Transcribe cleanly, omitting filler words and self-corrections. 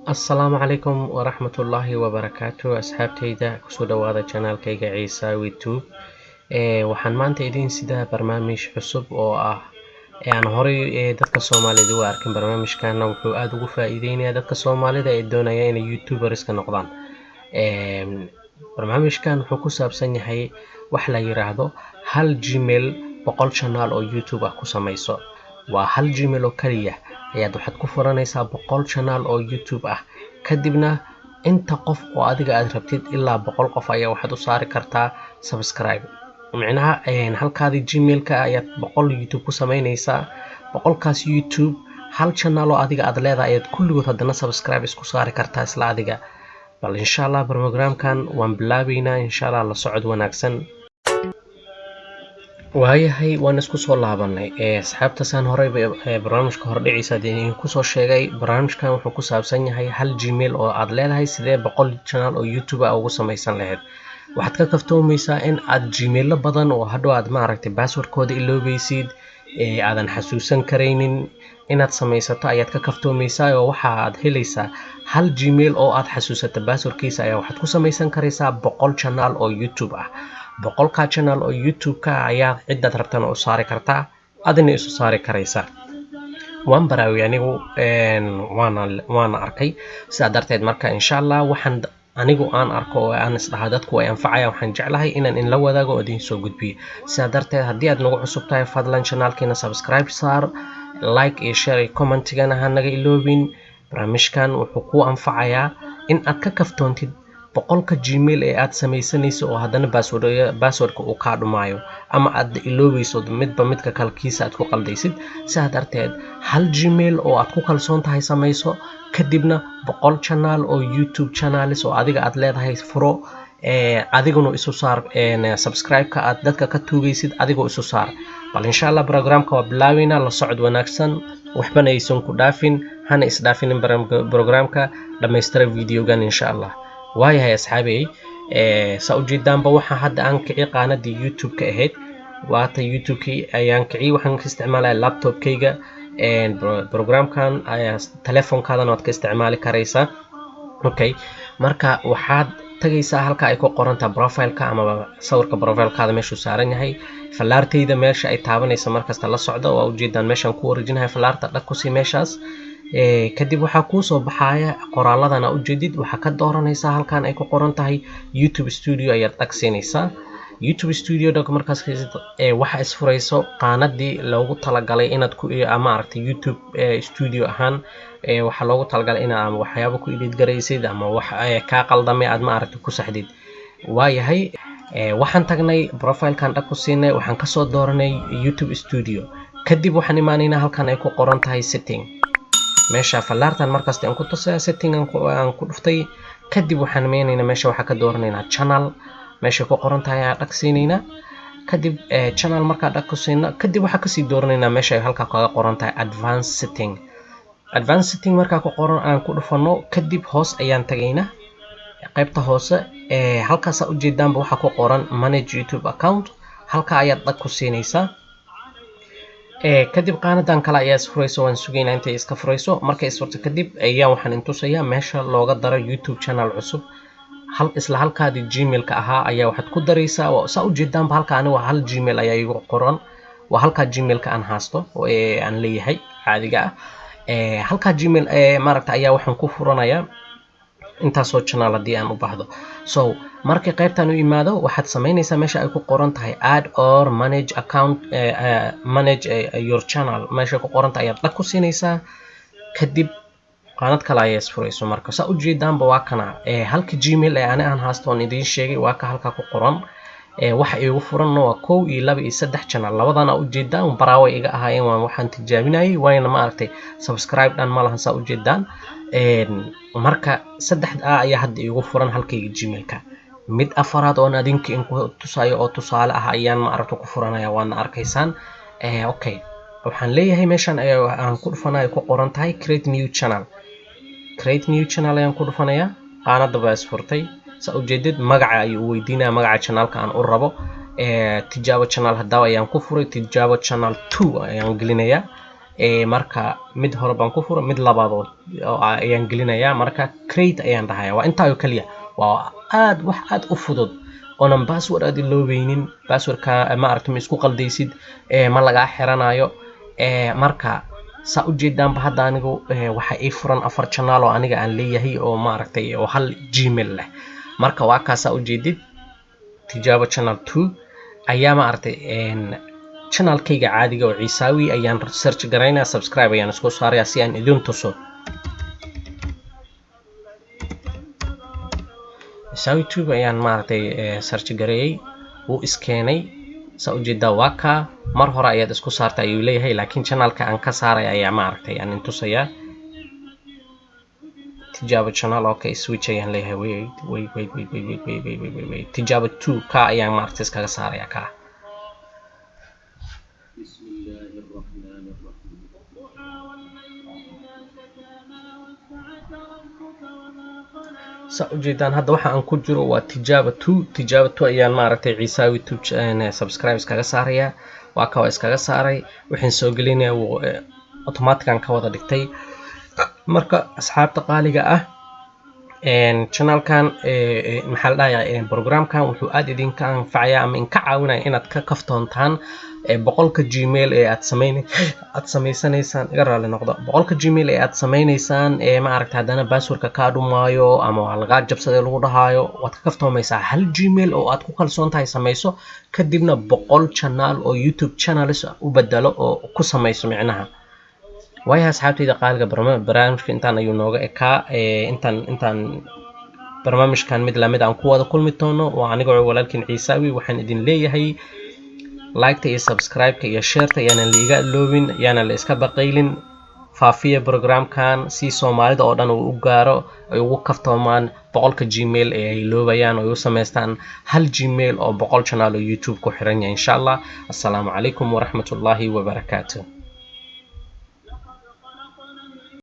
Asalaamu calaykum waraxmatullaahi wabarakaatu asxaabtayda kusoo dhawaada channelkayga Ciisa YouTube. Waxaan maanta idiin sidaa barnaamij cusub oo ah aan horey dadka Soomaalida u arkin. Barnaamijkana wuxuu aad ugu faa'iideynayaa dadka Soomaalida ee doonaya inay YouTubers ka noqdaan. Barnaamijkan wuxuu ku saabsan yahay wax la yiraahdo hal Gmail 100 channel oo YouTube ah ku samayso. Waa hal Gmail oo kaliya ayaad waxaad ku furanaysaa 100 channel oo YouTube ah, kadibna inta qof oo adiga aad rabtid ilaa 100 qof ayaa waxaad u saari kartaa subscribe. Macnaha halkaadi Gmail-ka ayaad 100 YouTube ku samaynaysaa. 100kaas YouTube hal channel oo adiga aad leedahay ayaad kulligood haddana subscribe isku saari kartaa isla adiga. Bal insha Allah barnaamijkan waan bilaabaynaa insha Allah la socod wanaagsan. waayahay waan isku soo laabanay asxaabta saan horey barnaamijka hordhiciisa idin ku soo sheegay. Barnaamijkan wuxuu ku saabsan yahay hal Gmail oo aad leedahay sidee 100 channel oo YouTube ah ugu samaysan lahayd. Waxaad ka kaftoomaysaa in aad Gmail badan oo hadhow aad maaragtay password-kooda iloobaysid aadan xasuusan karaynin inaad samaysato ayaad ka kaftoomaysaa oo waxa aad helaysaa hal Gmail oo aad xasuusato password-kiisa ayaa waxaad ku samaysan karaysaa 100 channel oo YouTube ah. 100ka channel oo YouTube-ka ayaa cidaad rabtana u saari kartaa adina isu saari karaysaa. waan baraawi anigu waana arkay sidaa darteed marka insha Allah waxaan anigu aan arko oo aan isdhaha dadku way anfacayaan waxaan jeclahay inaan in la wadaago oo idin soo gudbiyo. sidaa darteed haddii aad nagu cusub tahay fadlan channelkeena subscribe saar, like iyo share iyo comment-gana ha naga iloobin. barnaamijkan wuxuu ku anfacayaa in aad ka kaftoontid 100ka Gmail ee aad samaysanayso oo haddana password-ka uu ka dhumaayo ama aad iloobayso midba midka kalkiisa aad ku qaldaysid. sidaa darteed hal Gmail oo aad ku kalsoon tahay samayso, kadibna 100 channel oo YouTube channels oo adiga aad leedahay furo, adiguna isu saar subscribe-ka aad dadka ka tuugaysid adigoo isu saar. bal insha Allah programka waa bilaabaynaa la socod wanaagsan, waxbana aysan ku dhaafin, hana isdhaafinin programka dhamaystira videogan insha Allah. waayahay asxaabey saa ujeedaanba waxaa hadda aan kici qaanadii YouTube-ka ahayd. waata YouTube-kii ayaan kici waxaan ka isticmaalaya laptop-kayga. programkan ayaa telefoonkaadana waad ka isticmaali karaysaa. okay marka waxaad tagaysaa halka ay ku qorantaa profile-ka ama sawirka profile-kaada meeshuu saaran yahay. falaartayda meesha ay taabanaysa markasta la socda. waa ujeedaan meeshaan ku wareejinahay falaarta dhag ku sii meeshaas. kadib waxaa kuu soo baxaya qoraaladana ujeedid waxaa ka dooranaysaa halkan ay ku qoran tahay YouTube Studio ayaad dhag siinaysaa. YouTube Studio dhag markaas waxa isfurayso qaanadii loogu talagalay inaad ku maaragtay YouTube Studio ahaan waxa loogu talagalay inaad waxyaabo ku edit garaysid ama wax ka qaldamay aad maaragtay ku saxdid. waayahay waxaan tagnay profile-kan dhag ku siinay, waxaan ka soo dooranay YouTube Studio. kadib waxaan imaanaynaa halkan ay ku qoran tahay setting. meesha falaartan markasta aan ku tusaya setting aan ku dhuftay. kadib waxaan meenaynaa meesha waxaa ka dooranaynaa channel meesha ku qoran tahay aan dhag siinaynaa. kadib channel markaa dhag ku siina kadib waxaa kasii dooranaynaa meesha halka kaga qoran tahay advanced setting. advanced setting markaa ku qoran aan ku dhufano kadib hoos ayaan tagaynaa qaybta hoose halkaas aad ujeedaanba waxaa ku qoran manage YouTube account. halka ayaad dhag ku siinaysaa. kadib qaanadan kale ayaa isfurayso. waan sugaynaa intay iska furayso. markay isfurto kadib ayaa waxaan intusayaa meesha looga daro YouTube channel cusub. isla halkaadii Gmail-ka ahaa ayaa waxaad ku daraysaa. saa ujeedaanba halka aniga hal Gmail ayaa igu qoran. waa halka Gmail-ka aan haasto oo aan leeyahay caadiga ah. halka Gmail maaragta ayaa waxaan ku furanayaa intaasoo channel haddii aan u baahdo. so markii qaybtan u imaado waxaad samaynaysaa meesha ay ku qoran tahay add or manage account manage your channel meesha ku qoran tahay ayaad dhag ku siinaysaa. kadib qaanad kale ayaa isfurayso. marka saa ujeedaanba waa kana halka Gmail ee aan haasto oon idiin sheegay waa ka halka ku qoran. waxa igu furan waa 1 iyo 2 iyo 3 channel. labadana ujeedaan baraawe iga ahaayeen waxaan tijaabinayay wayna ma aragtay subscribe dhan ma lahan saa ujeedaan. marka 3 ayaa hadda igu furan halkayga Gmail-ka. mid afaraad oo adinka in ku tusayo oo tusaale ah ayaan ma aragto ku furanaya waana arkaysaan. okay waxaan leeyahay meeshan aan ku dhufanayo ku qoran tahay create new channel. create new channel ayaan ku dhufanayaa. qaanada baa isfurtay. saa ujeedid magaca ayuu weydiinaya magaca channelka aan u rabo. tijaabo channel haddaba ayaan ku furay. tijaabo channel 2 ayaan gelinayaa. marka mid hore baan ku furo mid labaad oo ayaan gelinayaa marka create ayaan dhahayaa waa intaa oo kaliya waa wax aad u fudud oonan password aad iloobeynin passwordka ma aragtay isku qaldaysid ma laga xiranayo marka saa u jeedaanba hadda anigu waxa ay furan 4 channel oo aniga aan leeyahay oo ma aragtay oo hal Gmail leh marka waa kaasa u jeedid tijaabo channel 2 ayaa ma aragtay channelkayga caadiga oo Ciisaawi ayaan search garaynaa subscribe ayaan isku saarayaa si aan idin tuso Ciisaawi tube ayaan ma aragtay search gareeyay uu iskeenay saa u jeedaa waa ka mar hore ayaad isku saartay ayuu leeyahay laakiin channelka aan ka saaray ayaa ma aragtay aan tusayaa tijaabo channel okay switch ayaan leeyahay wait tijaabo 2 ka ayaan ma aragtay iskaga saaraya ka saa u jeedaan hadda waxa aan ku jiro waa tijaabo 2 ayaan ma aragtay Ciisaawi YouTube subscribe iskaga saaraya waa ka iskaga saaray waxaan soo gelinayaa automatic aan ka wada dhigtay marka asxaabta qaaliga ah channelkan maxaa la dhahayaa programkan wuxuu aad idinka anfacayaa ama inka caawinaya inaad ka kaftoontaan boqolka Gmail ee aad sameysanaysaan iga raali noqdo boqolka Gmail ee aad sameynaysaan ma aragtay hadana passwordka ka dhumaayo ama waa laga jabsaday lagu dhahayo waad ka kaftoomaysaa hal Gmail oo aad ku kalsoon tahay sameyso kadibna 100 channel oo YouTube channels u bedelo oo ku sameyso micnaha waayaha asxaabtayda qaaliga barnaamijka intaan ayuu nooga ekaa intaan barnaamijkan mid lamid aan ku wada kulmi doono waa aniga walaalkiin Ciisaawi waxaan idin leeyahay like iyo subscribe iyo share yana liiga loobin yana la iska baqaylin faafiya programkan si Soomaalida oo dhan uu u gaaro ay ugu kaftoomaan boqolka Gmail ee ay loobayaan oo u sameystaan hal Gmail oo 100 channel oo YouTube ku xiran yahay insha Allah. Assalaamu calaykum wa rahmatullahi wa barakaatuh.